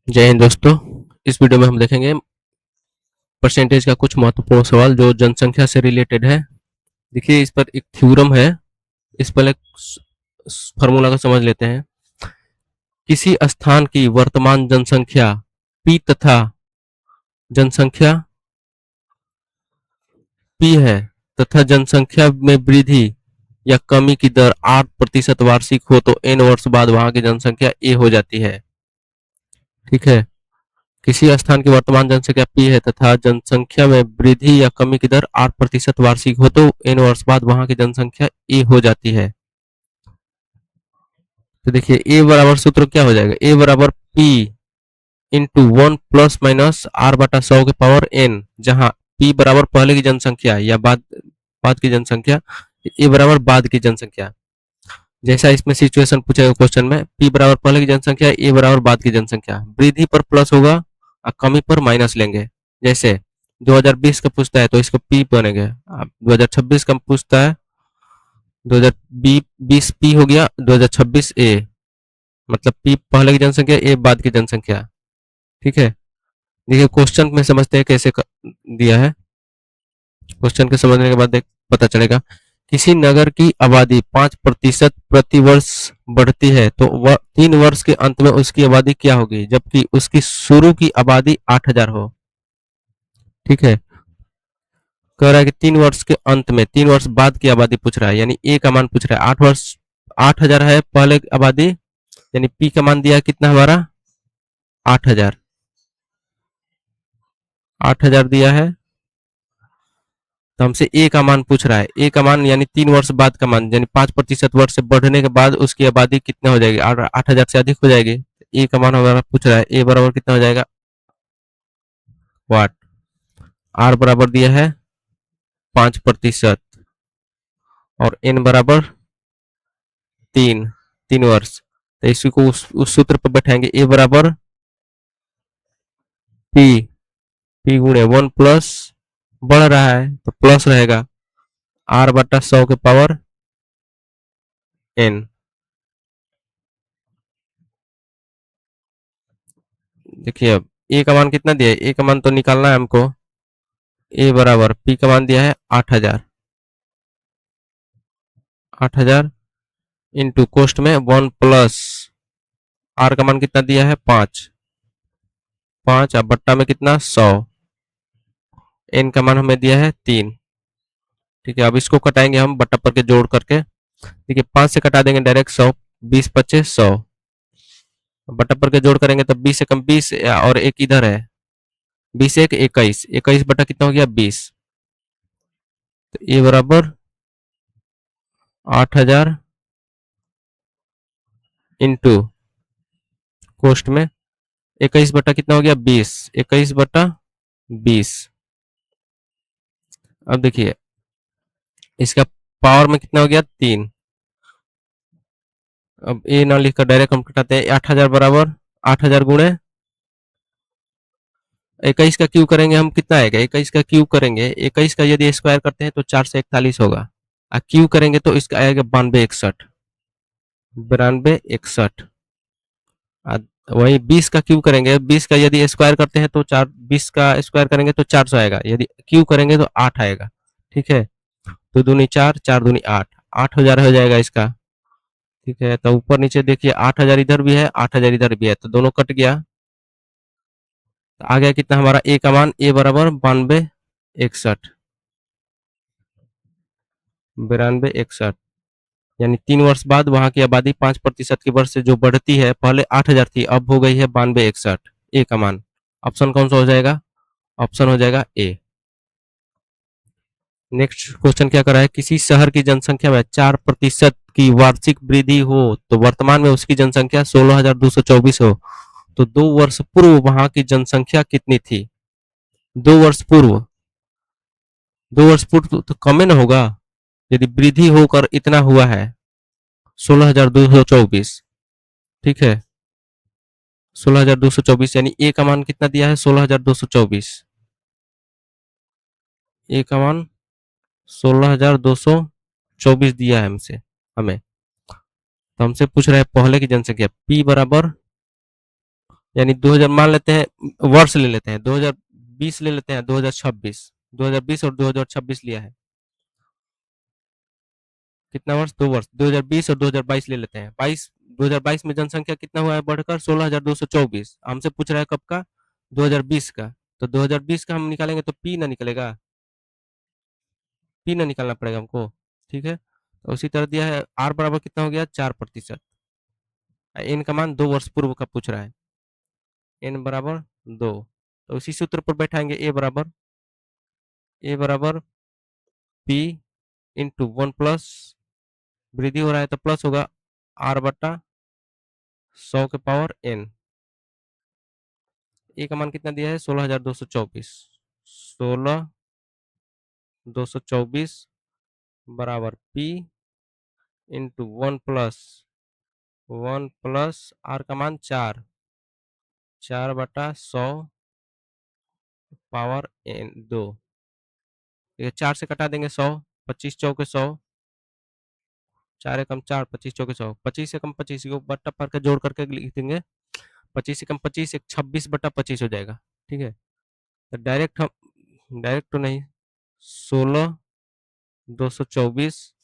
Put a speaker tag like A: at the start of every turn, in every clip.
A: जय हिंद दोस्तों। इस वीडियो में हम देखेंगे परसेंटेज का कुछ महत्वपूर्ण सवाल जो जनसंख्या से रिलेटेड है। देखिए, इस पर एक थ्योरम है। इस पर एक फार्मूला को समझ लेते हैं। किसी स्थान की वर्तमान जनसंख्या p तथा जनसंख्या p है तथा जनसंख्या में वृद्धि या कमी की दर 8% वार्षिक हो तो n वर्ष बाद वहां की जनसंख्या a हो जाती है। ठीक है। किसी स्थान की वर्तमान जनसंख्या p है तथा जनसंख्या में वृद्धि या कमी की दर 8% वार्षिक हो तो n वर्ष बाद वहां की जनसंख्या a हो जाती है। तो देखिए, a बराबर सूत्र क्या हो जाएगा? a बराबर p into 1 plus minus r बटा 100 के पावर n, जहां p बराबर पहले की जनसंख्या या बाद बाद की जनसंख्या, a बराबर बाद की जनसंख्या। जैसा इसमें सिचुएशन पूछेगा क्वेश्चन में, p बराबर पहले की जनसंख्या, a बराबर बाद की जनसंख्या। वृद्धि पर प्लस होगा और कमी पर माइनस लेंगे। जैसे 2020 का पूछता है तो इसको p बनेगा। अब 2026 का पूछता है, 2020 p हो गया, 2026 a, मतलब p पहले की जनसंख्या, a बाद की जनसंख्या। ठीक है। देखिए, क्वेश्चन में समझते हैं कैसे दिया है। क्वेश्चन के समझने के बाद देख पता चलेगा। किसी नगर की आबादी 5% प्रति वर्ष बढ़ती है तो वह 3 वर्ष के अंत में उसकी आबादी क्या होगी, जबकि उसकी शुरू की आबादी 8,000 हो। ठीक है। कह रहा है कि 3 वर्ष के अंत में, 3 वर्ष बाद की आबादी पूछ रहा है, यानी ए का मान पूछ रहा है। 8 वर्ष, 8,000 है पहले आबादी, यानी पी का मान दिया कितना हमारा? 8,000। 8,000 दिया है तो हमसे ए का मान पूछ रहा है। ए का मान यानी 3 वर्ष बाद का मान, यानी 5% वर्ष से बढ़ने के बाद उसकी आबादी कितना हो जाएगी? 8,000 से अधिक हो जाएगी। ए का मान हमारा पूछ रहा है, ए बराबर कितना हो जाएगा? वाट। आर बराबर दिया है 5% और एन बराबर 3 वर्ष। तो इसी को उस सूत्र पर बैठाएंगे। ए बराबर पी, पी गुणे 1 प्लस, बढ़ रहा है तो प्लस रहेगा, आर बटा 100 के पावर एन। देखिए, अब ए का मान कितना दिया है? ए का मान तो निकालना है हमको। ए बराबर पी का मान दिया है 8,000। 8,000 इंटू कोष्ट में 1 प्लस आर का मान कितना दिया है? 5। 5 अब बट्टा में कितना? 100। एन का मान हमें दिया है 3। ठीक है। अब इसको कटाएंगे हम बट्टा पर के जोड़ करके। देखिए, 5 से कटा देंगे डायरेक्ट 100, 20 पच्चे 100। बट्टा पर के जोड़ करेंगे तो 20 से कम 20 और एक इधर है, 20 एक 21, 21 बटा कितना हो गया? 20। तो ए बराबर 8,000 इंटू कोष्ट में 21 बटा कितना हो गया? 20। 21 बटा 20। अब देखिए, इसका पावर में कितना हो गया? 3। अब ए ना लिखकर डायरेक्ट हम कटाते हैं। 8,000 बराबर 8,000 गुणे 21 का क्यूब करेंगे हम, कितना आएगा? 21 का क्यूब करेंगे, 21 का यदि स्क्वायर करते हैं तो 441 होगा, और क्यूब करेंगे तो इसका आएगा 9261। 9261। वही 20 का क्यूब करेंगे, 20 का यदि स्क्वायर करते हैं तो 20 का स्क्वायर करेंगे तो 400 आएगा, यदि क्यूब करेंगे तो 8 आएगा। ठीक है। तो दूनी 4, 4 दूनी 8, 8,000 हो जाएगा इसका। ठीक है। तो ऊपर नीचे देखिए, 8,000 इधर भी है, 8,000 इधर भी है, तो दोनों कट गया। तो आ गया कितना हमारा ए का मान? ए बराबर 9261। 9261, यानी 3 वर्ष बाद वहां की आबादी 5% की वर्ष से जो बढ़ती है, पहले 8,000 थी, अब हो गई है 9261। ए का मान ऑप्शन कौन सा हो जाएगा? ऑप्शन हो जाएगा ए। नेक्स्ट क्वेश्चन क्या कर रहा है? किसी शहर की जनसंख्या में 4% की वार्षिक वृद्धि हो तो वर्तमान में उसकी जनसंख्या 16,224 हो तो 2 वर्ष पूर्व वहां की जनसंख्या कितनी थी? 2 वर्ष पूर्व, 2 वर्ष पूर्व तो कम ही ना होगा यदि वृद्धि होकर इतना हुआ है, 16,224। ठीक है। 16,224, यानी ए का मान कितना दिया है? 16,224। ए का मान 16,224 दिया है हमसे, हमें। तो हमसे पूछ रहा है पहले की जनसंख्या p बराबर यानी 2000 मान लेते हैं, वर्ष ले लेते हैं, 2020 ले लेते हैं, 2026, 2020 और 2026 लिया है। कितना वर्ष? 2 वर्ष, 2020 और 2022 ले लेते हैं। 2022 में जनसंख्या कितना हुआ है बढ़कर? 16,224। हमसे पूछ रहा है कब का? 2020 का। तो 2020 का हम निकालेंगे तो पी ना निकलेगा, पी ना निकालना पड़ेगा हमको। ठीक है, तो उसी तरह दिया है आर बराबर कितना हो गया? 4%। एन का मान 2 वर्ष पूर्व का पूछ रहा है, एन बराबर 2। तो उसी सूत्र पर बैठाएंगे, ए बराबर पी इंटू 1 प्लस, वृद्धि हो रहा है तो प्लस होगा, आर बटा 100 के पावर एन। ए का मान कितना दिया है? 16,224। 16,224 बराबर पी इंटू 1 प्लस आर का मान 4, 4/100 पावर 2। ये 4 से कटा देंगे 100, 25 चौके 100, 4 एकम 4, 25 चौके 100, 25 एकम 25 को बट्टा पर के जोड़ करके लिख देंगे। 25 एकम 25 एक 26/25 हो जाएगा। ठीक है, तो डायरेक्ट तो नहीं, 16,224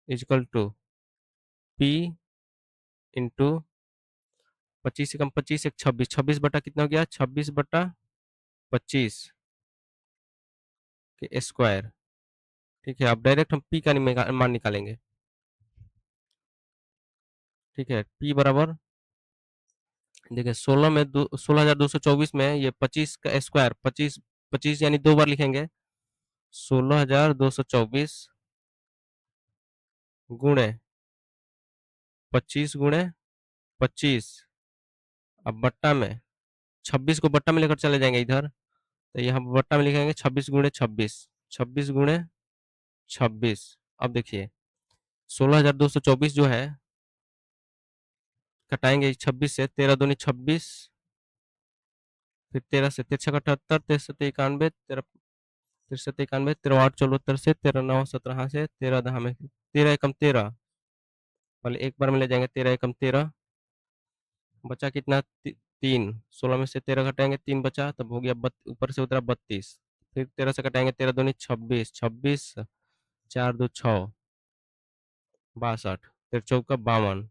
A: इजकल टू पी इंटू 25 एकम 25 एक 26, 26 बटा कितना हो गया? 26/25 के स्क्वायर। ठीक है, अब डायरेक्ट हम पी का मान निकालेंगे। ठीक है, पी बराबर, देखिए 16,224 में ये 25 का स्क्वायर, 25, 25 यानी 2 बार लिखेंगे। 16,224 गुणे 25 गुणे 25, अब बट्टा में 26 को बट्टा में लेकर चले जाएंगे इधर, तो यहाँ बट्टा में लिखेंगे 26 गुणे 26, 26 गुणे 26। अब देखिए 16,224 जो है, कटाएंगे 26 से, 13 दूनी 26, फिर 13 से 13 78, 63 91, 13 63 91, 13 8 74 से, 13 9 17 से, 13 दहा में 13 एकम 13, पहले एक बार में ले जाएंगे, 13 एकम 13, बचा कितना? 3, 16 में से 13 घटाएंगे 3 बचा, तब हो गया ऊपर से उतरा 32, फिर 13 से घटाएंगे, 13 दूनी 26, 26 4 2 6 62, 13 चौका 52,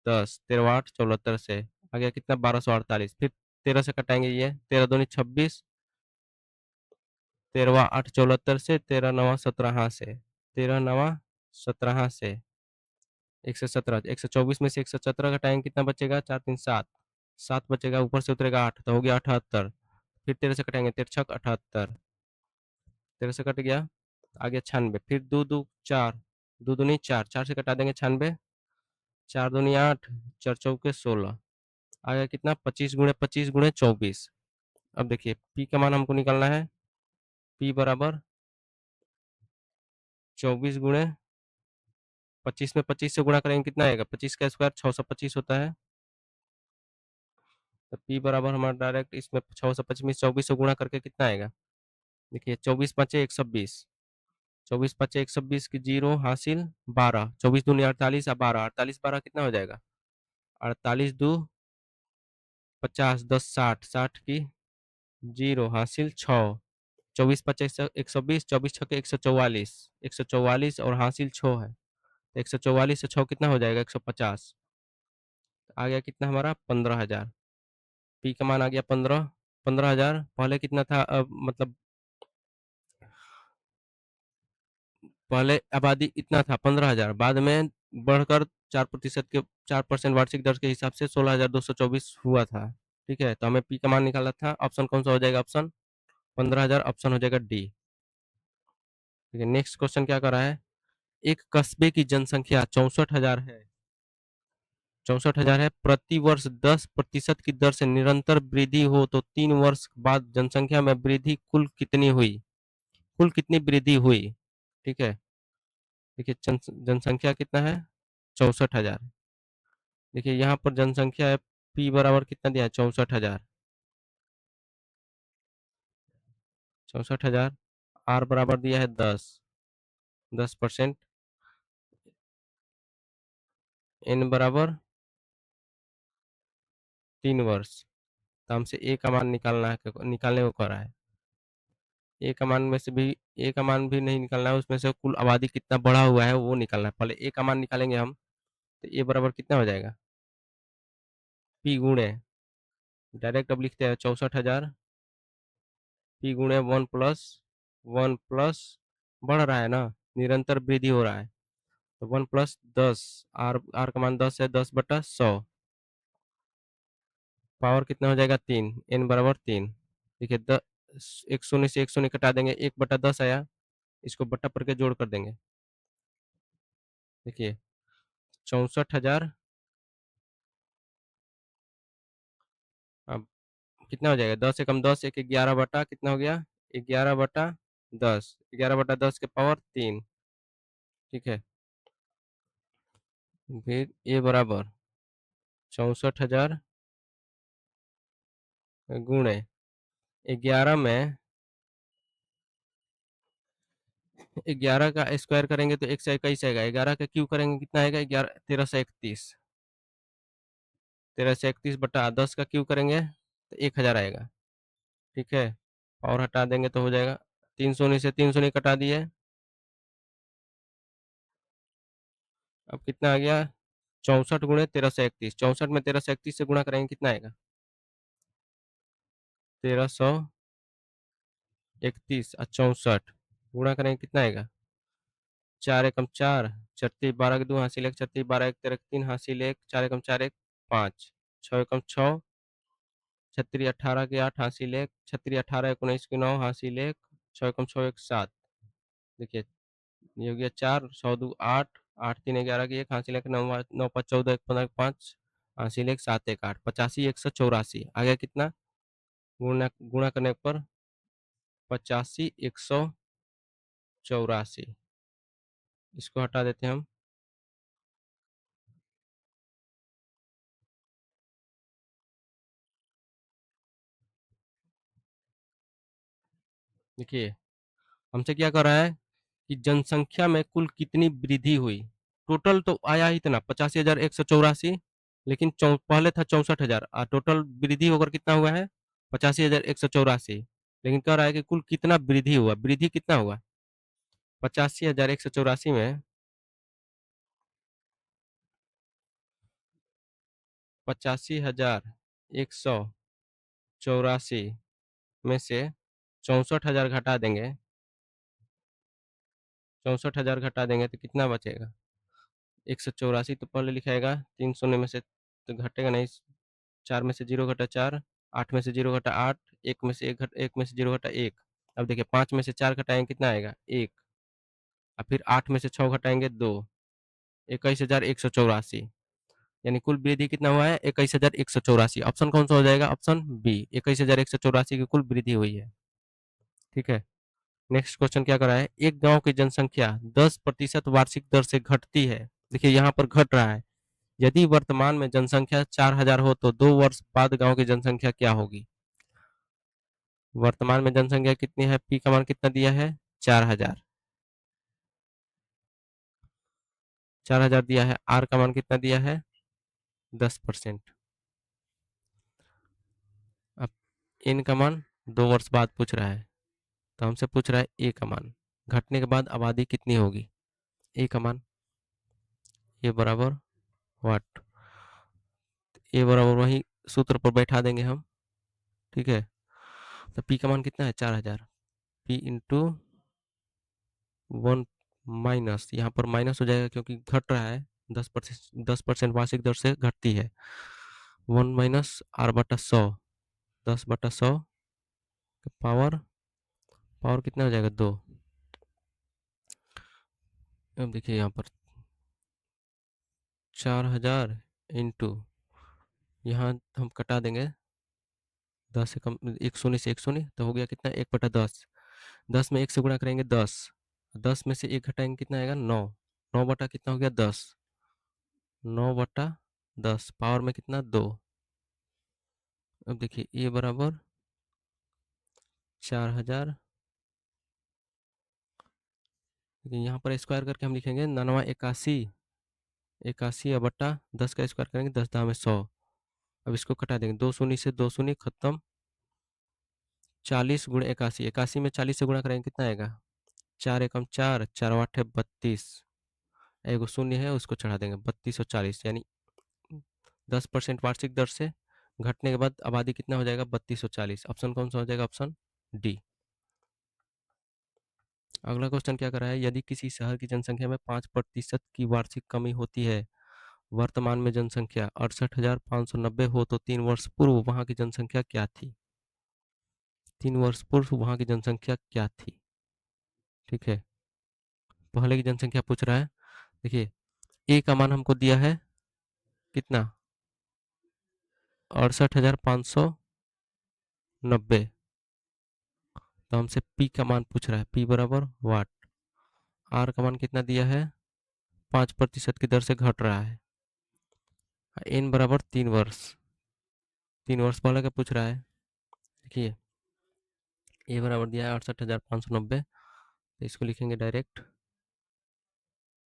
A: 10 13 8 74 से आ गया कितना? 1248। फिर 13 से कटाएंगे, ये 13 दूनी 26, 13 8 74 से, 13 9 17 से, 13 9 17 से 117, 124 में से 117 घटाएंगे कितना बचेगा? 4 3 7, 7 बचेगा, ऊपर से उतरेगा 8, तो हो गया 78। फिर 13 से कटाएंगे, 13 छक 78, 13 से कट गया, आ गया 96, फिर 2 2 4, 2 दूनी 4, 4 से कटा देंगे 96, 4 दूनी 8, 4 चौके 16, आ गया कितना? 25 गुणे 25 गुणे 24। अब देखिए पी का मान हमको निकालना है, पी बराबर 24 गुणे 25 में 25 से गुणा करेंगे कितना आएगा? 25 का स्क्वायर 625 होता है, तो पी बराबर हमारा डायरेक्ट इसमें 625 में 24 से गुणा करके कितना आएगा? देखिए 24 पाँचे 120, 24 पाँचे 120 की जीरो हासिल 12, 24 दूनी 48 और 12, 48 12 कितना हो जाएगा? 48 दो 50, 10 60, 60 की जीरो हासिल 6, 24 पच्चे 120, 24 छके 144, 144 और हासिल 6 है, तो 144 से 6 कितना हो जाएगा? 150, आ गया कितना हमारा? 15,000। पी का मान आ गया 15,000। पहले कितना था? मतलब पहले आबादी इतना था 15,000, बाद में बढ़कर 4% के 4% वार्षिक दर के हिसाब से 16,224 हुआ था। ठीक है, तो हमें पी का मान निकाला था। ऑप्शन कौन सा हो जाएगा? ऑप्शन 15,000, ऑप्शन हो जाएगा डी। ठीक है, नेक्स्ट क्वेश्चन क्या कर रहा है? एक कस्बे की जनसंख्या 64,000 है, 64,000 है, प्रति वर्ष 10% की दर से निरंतर वृद्धि हो तो 3 वर्ष बाद जनसंख्या में वृद्धि कुल कितनी हुई? कुल कितनी वृद्धि हुई? ठीक है, देखिए जनसंख्या कितना है? 64,000। देखिए यहाँ पर जनसंख्या है, पी बराबर कितना दिया है? 64,000, 64,000, आर बराबर दिया है 10%, एन बराबर 3 वर्ष। तो हमसे ए का मान निकालना है, निकालने को कह रहा है। ए का मान में से भी ए का मान भी नहीं निकालना है, उसमें से कुल आबादी कितना बढ़ा हुआ है वो निकालना है। पहले ए का मान निकालेंगे हम, तो ए बराबर कितना हो जाएगा, पी गुणे, डायरेक्ट अब लिखते हैं 64,000, पी गुणे 1 प्लस 1 प्लस, बढ़ रहा है ना, निरंतर वृद्धि हो रहा है, तो 1 प्लस 10, आर का मान 10 है, 10/100, पावर कितना हो जाएगा 3, एन बराबर 3। देखिए एक शून्य से एक शून्य कटा देंगे, 1/10 आया, इसको बट्टा पर के जोड़ कर देंगे। देखिए 64,000, अब कितना हो जाएगा, 10 एकम 10, एक 11 बटा कितना हो गया, 11/10, 11/10 के पावर 3। ठीक है, फिर ए बराबर 64,000 गुणे 11 में, 11 का स्क्वायर करेंगे तो 121 आएगा, 11 का क्यूब करेंगे कितना आएगा, 1331, 1331/10 का क्यूब करेंगे तो 1000 आएगा। ठीक है, और हटा देंगे तो हो जाएगा, 3 शून्य से 3 शून्य कटा दिए, अब कितना आ गया, 64 गुणे 1331, 64 में 1331 से गुणा करेंगे कितना आएगा, 1331 और 64 गुणा करेंगे कितना आएगा, 4 एकम 4, 36 12 के 2 हासिल 1, 36 12 1 13 3 हासिल 1, 4 एकम 4 1 5, 6 एकम 6, 36 18 के 8 हासिल 1, 36 18 19 के 9 हासिल 1, 6 एकम 6 1 7। देखिए ये हो गया 4, 100 2 8, 8 3 11 के 1 हासिल 1, 9 9 5 14 1 15 5 हासिल 1 7 1 8, 85 184 आ गया कितना, गुणा गुणा करने पर 85 184, इसको हटा देते हैं हम। देखिए हमसे क्या कर रहा है कि जनसंख्या में कुल कितनी वृद्धि हुई, टोटल तो आया ही इतना 85,184, लेकिन पहले था 64,000 और टोटल वृद्धि होकर कितना हुआ है 85,184, लेकिन कह रहा है कि कुल कितना वृद्धि हुआ, वृद्धि कितना हुआ 85,184 में, 85,184 में से 64,000 घटा देंगे, 64,000 घटा देंगे तो कितना बचेगा 184, तो पहले लिखाएगा 3 शून्य में से तो घटेगा नहीं, 4 में से 0 घटा 4, 8 में से 0 घटा 8, 1 में से 1 में से 0 घटा 1। अब देखिए 5 में से 4 घटाएंगे कितना आएगा 1, और फिर 8 में से 6 घटाएंगे 2, 21,184, यानी कुल वृद्धि कितना हुआ है 21,184। ऑप्शन कौन सा हो जाएगा, ऑप्शन बी, 21,184 की कुल वृद्धि हुई है। ठीक है, नेक्स्ट क्वेश्चन क्या कर रहा है, एक गांव की जनसंख्या 10% वार्षिक दर से घटती है। देखिए यहाँ पर घट रहा है, यदि वर्तमान में जनसंख्या 4,000 हो तो 2 वर्ष बाद गांव की जनसंख्या क्या होगी। वर्तमान में जनसंख्या कितनी है, पी का मान कितना दिया है 4,000, 4,000 दिया है, आर का मान कितना दिया है 10%। अब इन का मान 2 वर्ष बाद पूछ रहा है, तो हमसे पूछ रहा है ए का मान, घटने के बाद आबादी कितनी होगी, ए का मान, ए बराबर वाट, ए बराबर वही सूत्र पर बैठा देंगे हम। ठीक है, तो पी का मान कितना है 4,000, पी इंटू 1 माइनस, यहाँ पर माइनस हो जाएगा क्योंकि घट रहा है, 10% वार्षिक दर से घटती है, 1 - R/100, 10/100 पावर, पावर कितना हो जाएगा 2। अब देखिए यहाँ पर 4,000 इंटू, यहाँ हम कटा देंगे 10 से कम, एक शून्य से एक शून्य, तो हो गया कितना 1/10, 10 में 1 से गुणा करेंगे 10, 10 में से 1 घटाएंगे कितना आएगा 9, 9 बटा कितना हो गया 10, 9/10 पावर में कितना 2। अब देखिए ए बराबर 4,000, यहाँ पर स्क्वायर करके हम लिखेंगे 99 81, 81 बटा 10 का स्क्वायर करेंगे 10 दाम में 100, अब इसको कटा देंगे, 2 शून्य से 2 शून्य खत्म, 40 गुणे 81, 81 में 40 से गुणा करेंगे कितना आएगा, 4 एकम 4, 4 आठ 32, एगो शून्य है उसको चढ़ा देंगे, 3240, यानी 10% वार्षिक दर से घटने के बाद आबादी कितना हो जाएगा, 3240। ऑप्शन कौन सा हो जाएगा, ऑप्शन डी। अगला क्वेश्चन क्या कर रहा है, यदि किसी शहर की जनसंख्या में 5% की वार्षिक कमी होती है, वर्तमान में जनसंख्या 68,590 हो, तो 3 वर्ष पूर्व वहां की जनसंख्या क्या थी। 3 वर्ष पूर्व वहां की जनसंख्या क्या थी। ठीक है, पहले की जनसंख्या पूछ रहा है। देखिए, ए का मान हमको दिया है कितना, 68,590, तो हमसे पी का मान पूछ रहा है, पी बराबर वाट। आर का मान कितना दिया है, 5% की दर से घट रहा है। एन बराबर 3 वर्ष, 3 वर्ष पहले का पूछ रहा है। देखिए, ए बराबर दिया है 68,590, तो इसको लिखेंगे डायरेक्ट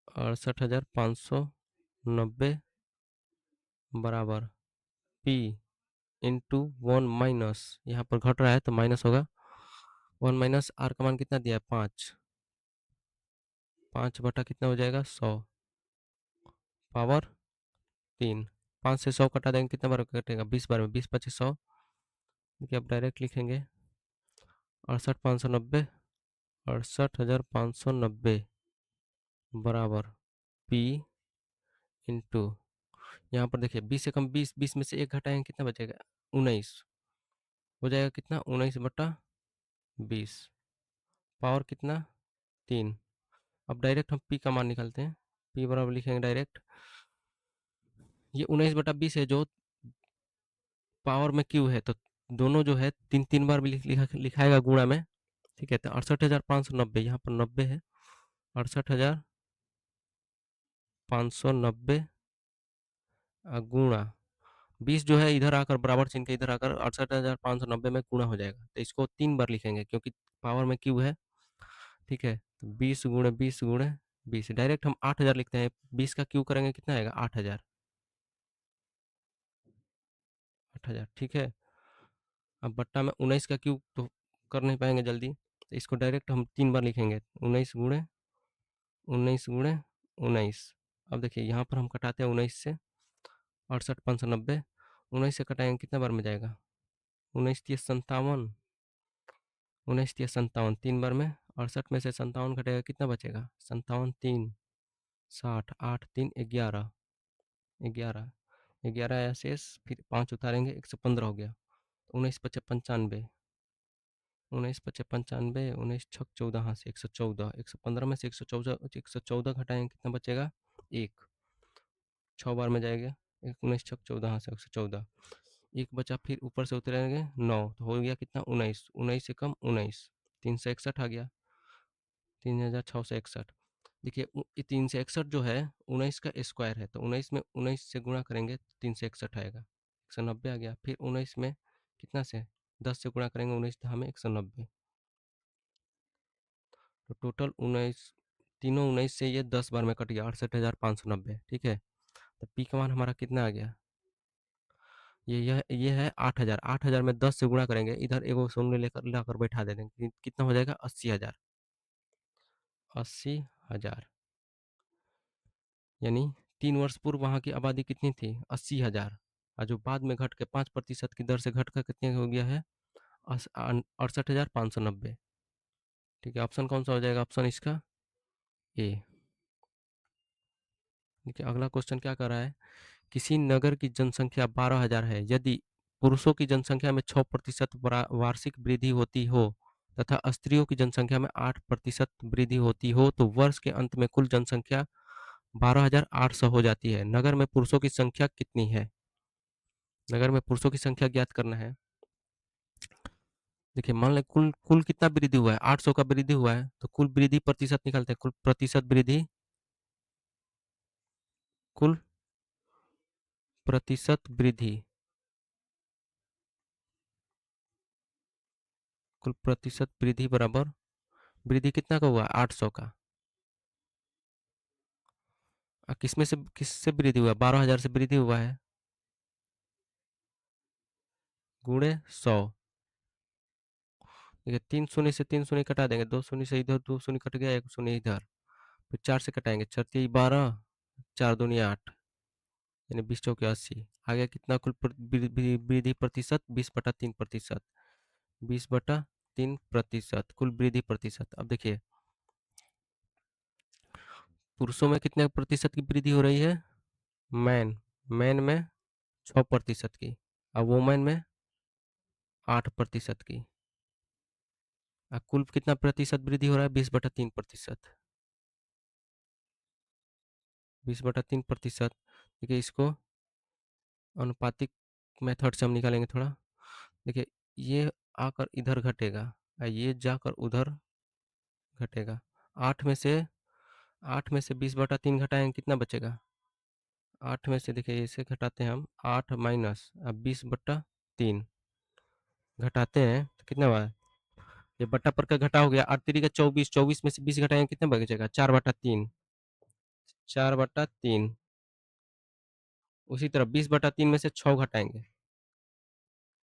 A: 68,590 बराबर पी इंटू 1 माइनस, यहाँ पर घट रहा है तो माइनस होगा, 1 माइनस आर का मान कितना दिया है, 5, 5 बटा कितना हो जाएगा, 100 पावर 3। 5 से 100 कटा देंगे, कितना बार कटेगा, 20 बार में, 20 × 5 = 100। देखिए अब डायरेक्ट लिखेंगे 68,590, 68,590 बराबर पी इंटू, यहाँ पर देखिए 20 से कम 20, 20 में से 1 घटाएंगे कितना बचेगा, 19 हो जाएगा, कितना 19/20, पावर कितना 3। अब डायरेक्ट हम पी का मान निकालते हैं, पी बराबर लिखेंगे डायरेक्ट, ये 19/20 है जो पावर में क्यू है, तो दोनों जो है 3 3 बार भी लिखाएगा गुणा में। ठीक है, तो 68,590, यहाँ पर 90 है, 68,590 गुणा 20 जो है इधर आकर बराबर चिन्ह के इधर आकर 68,590 में गुणा हो जाएगा, तो इसको 3 बार लिखेंगे क्योंकि पावर में क्यू है। ठीक है, तो 20 × 20 × 20, डायरेक्ट हम 8,000 लिखते हैं, 20 का क्यू करेंगे कितना आएगा, 8,000, 8,000। ठीक है, अब बट्टा में 19 का क्यू तो कर नहीं पाएंगे जल्दी, तो इसको डायरेक्ट हम 3 बार लिखेंगे, 19 × 19 × 19। अब देखिए यहाँ पर हम कटाते हैं 19 से, 68,590, 19 से कटाएंगे कितना बार में जाएगा, 19×3 = 57, 19×3 = 57, 3 बार में, 68 में से 57 घटेगा कितना बचेगा, 57 3 60, 8 3 11, 11, 11 आया शेष, फिर 5 उतारेंगे, 115 हो गया, 19×5 = 95, 19×5 = 95, 19×6 = 14, हाँ से 114, 115 में से 114 घटाएंगे कितना बचेगा, 1, 6 बार में जाएगा, 19×6 = 14, हाँ से 114, 1 बचा, फिर ऊपर से उतरेंगे 9, तो हो गया कितना, 19, 19 से कम 19, 361 आ गया, 3,661। देखिए 361 जो है 19 का स्क्वायर है, तो 19 में 19 से गुणा करेंगे तो 361 आएगा, 190 आ गया, फिर 19 में कितना से 10 से गुणा करेंगे, 19 हमें 190, तो टोटल 19, तीनों 19 से ये 10 बार में कट गया, 68,590। ठीक है, तो पी का मान हमारा कितना आ गया, ये है 8,000, 8,000 में 10 से गुणा करेंगे, इधर एगो शून्य लेकर लाकर बैठा दे देंगे, कितना हो जाएगा, 80,000, 80,000, यानी 3 वर्ष पूर्व वहाँ की आबादी कितनी थी, 80,000, और जो बाद में घट के 5% की दर से घट कर कितने हो गया है, 68,590। ठीक है, ऑप्शन कौन सा हो जाएगा, ऑप्शन इसका ए। देखिए अगला क्वेश्चन क्या कर रहा है, किसी नगर की जनसंख्या 12,000 है, यदि पुरुषों की जनसंख्या में 6% वार्षिक वृद्धि होती हो तथा स्त्रियों की जनसंख्या में 8% वृद्धि होती हो, तो वर्ष के अंत में कुल जनसंख्या 12,800 हो जाती है। नगर में पुरुषों की संख्या कितनी है, नगर में पुरुषों की संख्या ज्ञात करना है। देखिए मान लें कुल कुल कितना वृद्धि हुआ है, 800 का वृद्धि हुआ है, तो कुल वृद्धि प्रतिशत निकालते हैं, कुल प्रतिशत वृद्धि, कुल प्रतिशत वृद्धि, कुल प्रतिशत वृद्धि बराबर वृद्धि कितना का हुआ, 800 का, किसमें से किससे वृद्धि हुआ, 12,000 से वृद्धि हुआ है, गुणे 100। देखिए 3 शून्य से 3 शून्य कटा देंगे, 2 शून्य से इधर 2 शून्य कट गया, 1 शून्य इधर, फिर 4 से कटाएंगे, 4 3 12, 4 दूनी 8, यानी 20 चौके 80। आ गया कितना कुल वृद्धि प्रतिशत? 20/3%। 20/3%, कुल वृद्धि प्रतिशत। अब देखिए पुरुषों में कितने प्रतिशत की वृद्धि हो रही है? मैन मैन में 6% की, और वुमेन में 8% की। कुल कितना प्रतिशत वृद्धि हो रहा है? 20/3%। 20/3%। देखिए इसको अनुपातिक मेथड से हम निकालेंगे थोड़ा। देखिए ये आकर इधर घटेगा और ये जाकर उधर घटेगा। 8 में से 20/3 घटाएंगे, कितना बचेगा? 8 में से देखिए इसे घटाते हैं हम, 8 माइनस 20/3 घटाते हैं तो कितना हुआ? ये बट्टा पर का घटा हो गया, 8 तिरी का 24, 24 में से 20 घटाएंगे कितना बचेगा? 4/3। 4/3। उसी तरह 20/3 में से 6 घटाएंगे,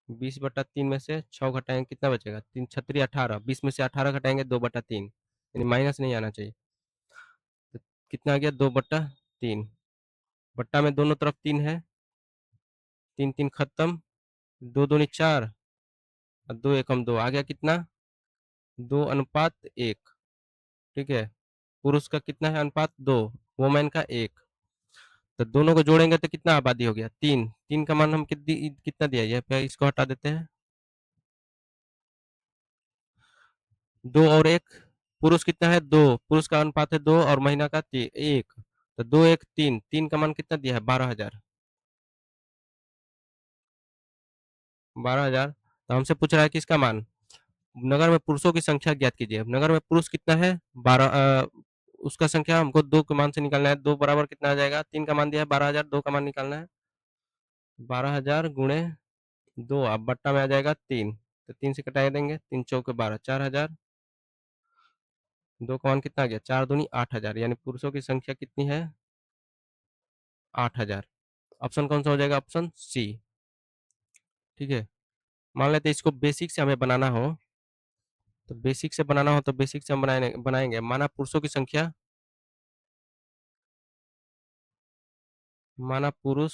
A: 20/3 में से 6 घटाएंगे कितना बचेगा? 3 छत्री 18, 20 में से 18 घटाएंगे 2/3, यानी माइनस नहीं आना चाहिए। तो कितना आ गया? 2/3। बट्टा में दोनों तरफ 3 है, 3 3 खत्म, 2 दूनी 4 और 2 एकम 2, आ गया कितना? 2:1। ठीक है, पुरुष का कितना है अनुपात? 2, वोमेन का 1। तो दोनों को जोड़ेंगे तो कितना आबादी हो गया? 3। 3 का मान हम कितना दिया? ये पे इसको हटा देते हैं, 2 और 1। पुरुष कितना है? 2, पुरुष का अनुपात है 2 और महिला का 1। तो 2 1 3, 3 का मान कितना दिया है? 12,000। 12,000। तो हमसे पूछ रहा है कि इसका मान, नगर में पुरुषों की संख्या ज्ञात कीजिए। अब नगर में पुरुष कितना है? 12, उसका संख्या हमको 2 के मान से निकालना है। 2 बराबर कितना आ जाएगा? 3 का मान दिया है 12,000, 2 का मान निकालना है। 12,000 गुणे 2, अब बट्टा में आ जाएगा 3, तो 3 से कटा देंगे, 3 चौके 12, 4,000। 2 का मान कितना आ गया? 4 दूनी 8,000, यानी पुरुषों की संख्या कितनी है? 8,000। ऑप्शन कौन सा हो जाएगा? Option C. ठीक है, मान लेते हैं इसको बेसिक से हमें बनाना हो, तो बेसिक से बनाना हो तो बेसिक से हम बनाएंगे। माना पुरुषों की संख्या, माना पुरुष,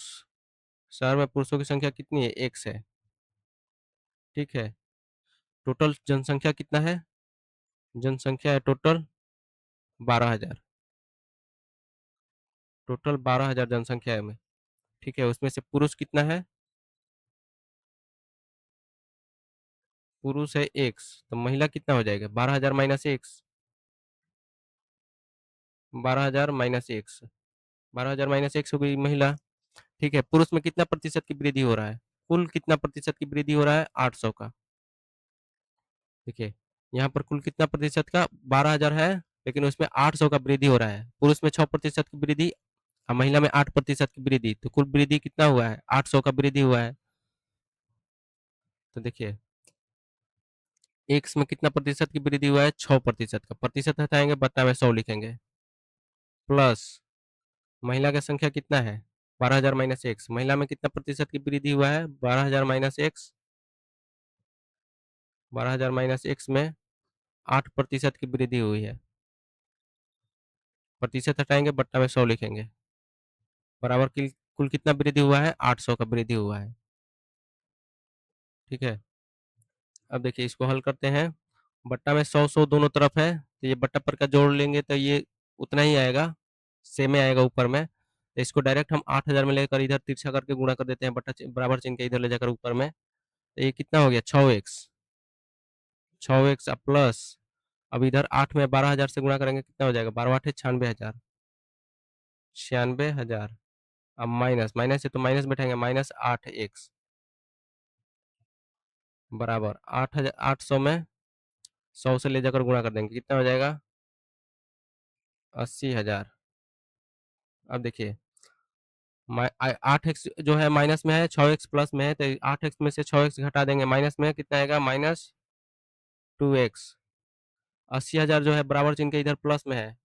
A: शहर में पुरुषों की संख्या कितनी है? 1 से। ठीक है, टोटल जनसंख्या कितना है? जनसंख्या है टोटल 12,000। टोटल 12,000 जनसंख्या है में। ठीक है, उसमें से पुरुष कितना है? पुरुष है एक्स, तो महिला कितना हो जाएगा? 12,000 minus x, 12,000 minus x, 12,000 minus x हो गई महिला। ठीक है, पुरुष में कितना प्रतिशत की वृद्धि हो रहा है? कुल कितना प्रतिशत की वृद्धि हो रहा है? 800 का। देखिए यहाँ पर कुल कितना प्रतिशत का? 12,000 है, लेकिन उसमें 800 का वृद्धि हो रहा है। पुरुष में 6% की वृद्धि और महिला में 8% की वृद्धि, तो कुल वृद्धि कितना हुआ है? 800 का वृद्धि हुआ है। तो देखिए एक्स में कितना प्रतिशत की वृद्धि हुआ है? 6% का। प्रतिशत हटाएंगे, बट्टा में 100 लिखेंगे, प्लस महिला का संख्या कितना है? 12,000 माइनस एक्स। महिला में कितना प्रतिशत की वृद्धि हुआ है? 12,000 माइनस एक्स, 12,000 माइनस एक्स में 8% की वृद्धि हुई है। प्रतिशत हटाएंगे, बट्टा में 100 लिखेंगे, बराबर कुल कितना वृद्धि हुआ है? 800 का वृद्धि हुआ है। ठीक है, अब देखिए इसको हल करते हैं। बट्टा में 100 100 दोनों तरफ है, तो ये बट्टा पर का जोड़ लेंगे तो ये उतना ही आएगा, सेम ही आएगा ऊपर में। तो इसको डायरेक्ट हम 8,000 में लेकर इधर तिरछा करके गुणा कर देते हैं, बट्टा बराबर चिन्ह के इधर ले जाकर ऊपर में। तो ये कितना हो गया? 6x, 6x प्लस, अब इधर 8 में 12,000 से गुणा करेंगे, कितना हो जाएगा? 12 8 96,000, 96,000। अब माइनस, माइनस है तो माइनस बैठेंगे, माइनस 8x बराबर 8,000, 800 में 100 से ले जाकर गुणा कर देंगे, कितना हो जाएगा? 80,000। अब देखिए 8x जो है माइनस में है, 6x प्लस में है, तो 8x में से 6x घटा देंगे, माइनस में है, कितना आएगा? Minus 2x। 80,000 जो है बराबर चिन्ह के इधर प्लस में है,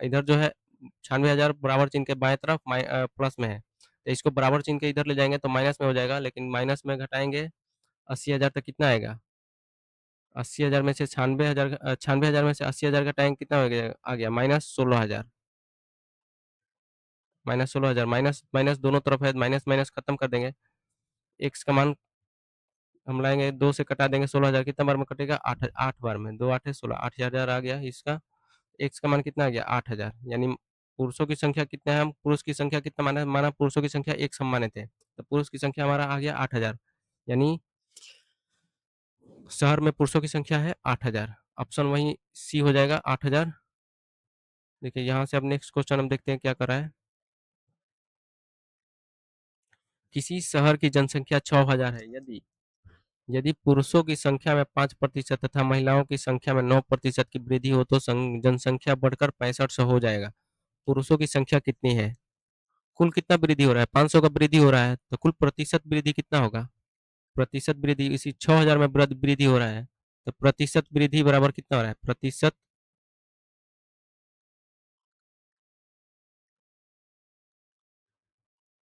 A: इधर जो है 96,000 बराबर चिन्ह के बाएं तरफ प्लस में है, तो इसको बराबर चिन्ह के इधर ले जाएंगे तो माइनस में हो जाएगा, लेकिन माइनस में घटाएंगे 80,000 तक कितना आएगा? 80,000 में से 96,000 96,000 में से 80,000 का टैंक कितना हो गया आ गया? -16,000। -16,000 माइनस माइनस दोनों तरफ है, माइनस माइनस खत्म कर देंगे। एक्स का मान हम लाएंगे, 2 से कटा देंगे 16,000, कितना बार में कटेगा? 8 बार में, 2 8 16, 8,000 आ गया इसका। एक्स का मान कितना आ गया? 8,000। यानी पुरुषों की संख्या कितना है? हम पुरुष की संख्या कितना माना माना पुरुषों की संख्या एक हम माने थे, तो पुरुष की संख्या हमारा आ गया 8,000। यानी शहर में पुरुषों की संख्या है 8,000। ऑप्शन वही सी हो जाएगा 8,000। देखिए यहाँ से अब नेक्स्ट क्वेश्चन हम देखते हैं क्या कर रहा है। किसी शहर की जनसंख्या 6,000 है, यदि यदि पुरुषों की संख्या में 5% तथा महिलाओं की संख्या में 9% की वृद्धि हो तो जनसंख्या बढ़कर 6500 हो जाएगा। पुरुषों की संख्या कितनी है? कुल कितना वृद्धि हो रहा है? 500 का वृद्धि हो रहा है, तो कुल प्रतिशत वृद्धि कितना होगा? प्रतिशत वृद्धि इसी 6,000 में वृद्धि हो रहा है, तो प्रतिशत वृद्धि बराबर कितना हो रहा है? प्रतिशत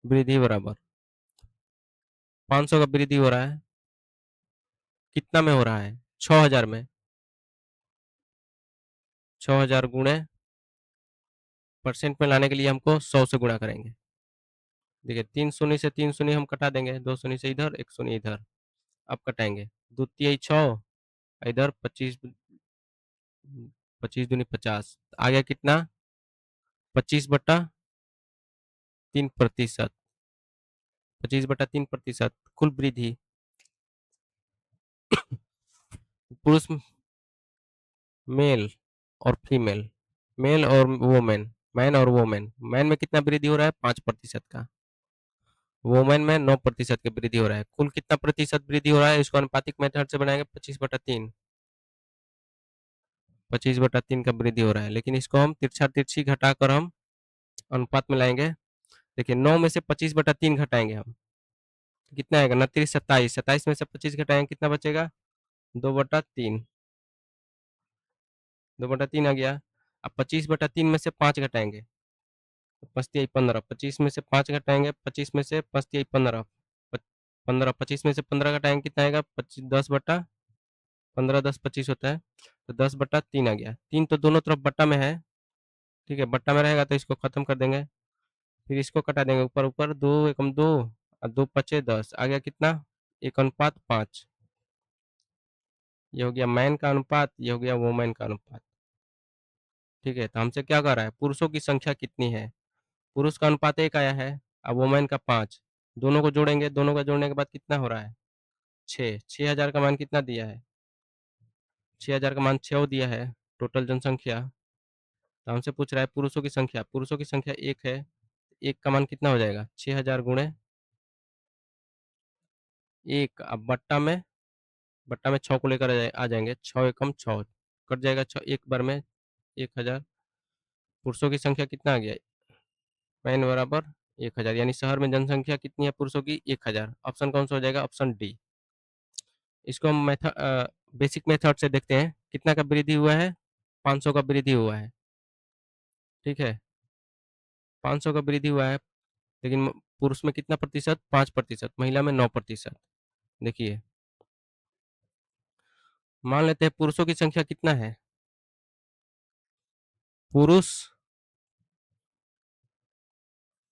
A: वृद्धि बराबर 500 का वृद्धि हो रहा है, कितना में हो रहा है? 6,000 में। 6,000 गुणे परसेंट में लाने के लिए हमको 100 से गुणा करेंगे। देखिए 3 शून्य से 3 शून्य हम कटा देंगे, 2 शून्य से इधर, 1 शून्य इधर। अब कटाएंगे, द्वितीय 6, इधर 25, 25 दूनी 50, आ गया कितना? 25/3%। 25/3% कुल वृद्धि। पुरुष, मेल और फीमेल, मेल और वोमेन, मैन और वोमेन। मैन में कितना वृद्धि हो रहा है? 5% का। वोमेन में 9% की वृद्धि हो रहा है। कुल कितना प्रतिशत वृद्धि हो रहा है? इसको अनुपातिक मेथड से बनाएंगे, 25/3। 25/3 का वृद्धि हो रहा है, लेकिन इसको हम तिरछा तिरछी घटाकर हम अनुपात में लाएंगे। देखिए 9 में से 25/3 घटाएंगे हम, तो कितना आएगा? 29 27, 27 में से 25 घटाएंगे, कितना बचेगा? 2/3। 2/3 आ गया। अब 25/3 में से 5 घटाएंगे, तो 5×3 = 15। 25 में से 5 घटाएंगे, 25 में से 5×3 = 15। 15, 25 में से 15 घटाएंगे, कितना आएगा? 10/15, 10 25 होता है, तो 10/3 आ गया। 3 तो दोनों तरफ बट्टा में है, ठीक है, बट्टा में रहेगा तो इसको खत्म कर देंगे। फिर इसको कटा देंगे, ऊपर ऊपर 2 एकम 2 और 2 पचे 10, आ गया कितना? 1:5। ये हो गया मैन का अनुपात, ये हो गया वोमेन का अनुपात। ठीक है, तो हमसे क्या कह रहा है? पुरुषों की संख्या कितनी है? पुरुष का अनुपात 1 आया है, अब वोमेन का 5। दोनों को जोड़ेंगे, दोनों का जोड़ने के बाद कितना हो रहा है? 6। 6,000 का मान कितना दिया है? 6,000 का मान 6 दिया है, टोटल जनसंख्या। तो हमसे पूछ रहा है पुरुषों की संख्या। पुरुषों की संख्या 1 है, 1 का मान कितना हो जाएगा? 6,000 गुणे 1। अब बट्टा में 6 को लेकर आ जाएंगे, 6 एकम 6, कट जाएगा 6 एक बार में, 1,000। पुरुषों की संख्या कितना आ गया? मैन बराबर 1,000। यानी शहर में जनसंख्या कितनी है पुरुषों की? 1,000। ऑप्शन कौन सा हो जाएगा? Option D. इसको हम बेसिक मेथड से देखते हैं, कितना का वृद्धि हुआ है? 500 का वृद्धि हुआ है, ठीक है, 500 का वृद्धि हुआ है। लेकिन पुरुष में कितना प्रतिशत? 5%, महिला में 9%। देखिए मान लेते हैं पुरुषों की संख्या कितना है? पुरुष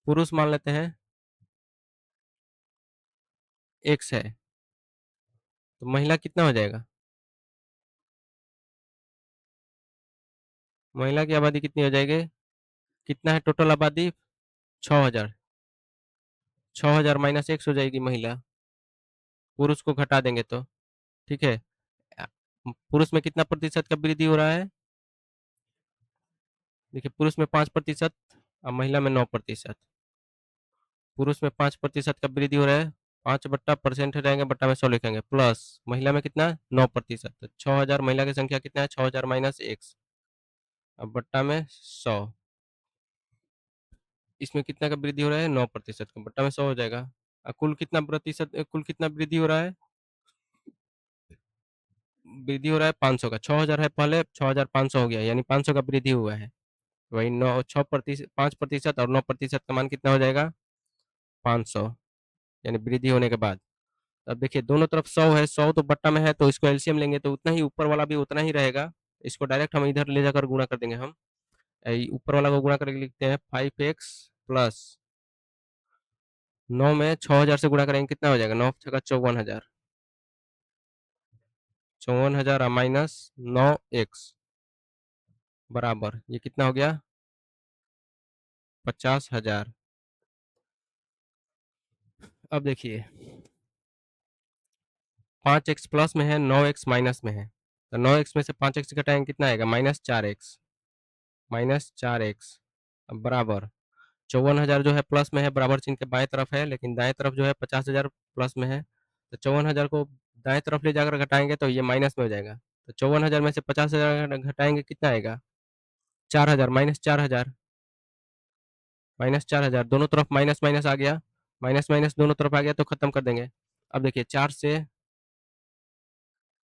A: पुरुष मान लेते हैं एक्स है, तो महिला कितना हो जाएगा? महिला की आबादी कितनी हो जाएगी? कितना है टोटल आबादी? 6,000। 6,000 माइनस एक्स हो जाएगी महिला, पुरुष को घटा देंगे तो, ठीक है। पुरुष में कितना प्रतिशत का वृद्धि हो रहा है? देखिए पुरुष में 5% और महिला में 9%। पुरुष में 5% का वृद्धि हो रहा है, 5/% रहेंगे, बट्टा में 100 लिखेंगे, प्लस महिला में कितना? 9%। तो 6,000 महिला की संख्या कितना है? 6,000 माइनस एक्स, अब बट्टा में 100। इसमें कितना का वृद्धि हो रहा है? 9% का, बट्टा में 100 हो जाएगा। कुल कितना प्रतिशत, कुल कितना वृद्धि हो रहा है? वृद्धि हो रहा है 500 का। 6,000 है पहले, 6,500 हो गया, यानी 500 का वृद्धि हुआ है। वही 9 6% 5% और 9% का मान कितना हो जाएगा? 500, यानी वृद्धि होने के बाद। अब देखिए दोनों तरफ 100 है, 100 तो बट्टा में है तो इसको एलसीएम लेंगे तो उतना ही ऊपर वाला भी उतना ही रहेगा। इसको डायरेक्ट हम इधर ले जाकर गुणा कर देंगे हम। ऊपर वाला को गुणा करके लिखते हैं 5x प्लस 9 में 6000 से गुणा करेंगे कितना हो जाएगा? 9 छक्का 54,000, 54,000 माइनस 9x बराबर ये कितना हो गया? 50,000। अब देखिए 5x प्लस में है, 9x माइनस में है, तो 9x में से 5x घटाएंगे कितना आएगा? -4x, -4x अब बराबर 54,000 जो है प्लस में है, बराबर चिन्ह के बाएं तरफ है, लेकिन दाएं तरफ जो है 50,000 प्लस में है, तो 54,000 को दाएं तरफ ले जाकर घटाएंगे तो ये माइनस में हो जाएगा। तो 54,000 में से 50,000 घटाएंगे कितना आएगा? 4,000, -4,000, -4,000 दोनों तरफ माइनस माइनस आ गया, माइनस माइनस दोनों तरफ आ गया तो खत्म कर देंगे। अब देखिए 4 से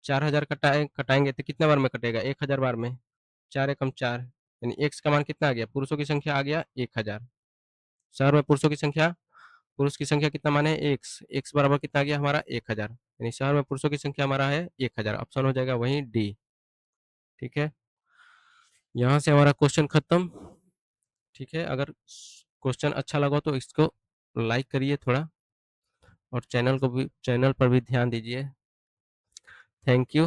A: 4,000 कटाएंगे तो कितने बार में कटेगा? 1,000 बार में, 4 एकम 4, यानी एक्स का मान कितना आ गया? पुरुषों की संख्या आ गया 1,000। शहर में पुरुषों की संख्या, पुरुष की संख्या कितना माने? एक्स, एक्स बराबर कितना आ गया हमारा? 1,000, यानी शहर में पुरुषों की संख्या हमारा है 1,000, ऑप्शन हो जाएगा वही डी। ठीक है, यहाँ से हमारा क्वेश्चन खत्म। ठीक है, अगर क्वेश्चन अच्छा लगा तो इसको लाइक करिए थोड़ा, और चैनल पर भी ध्यान दीजिए। Thank you.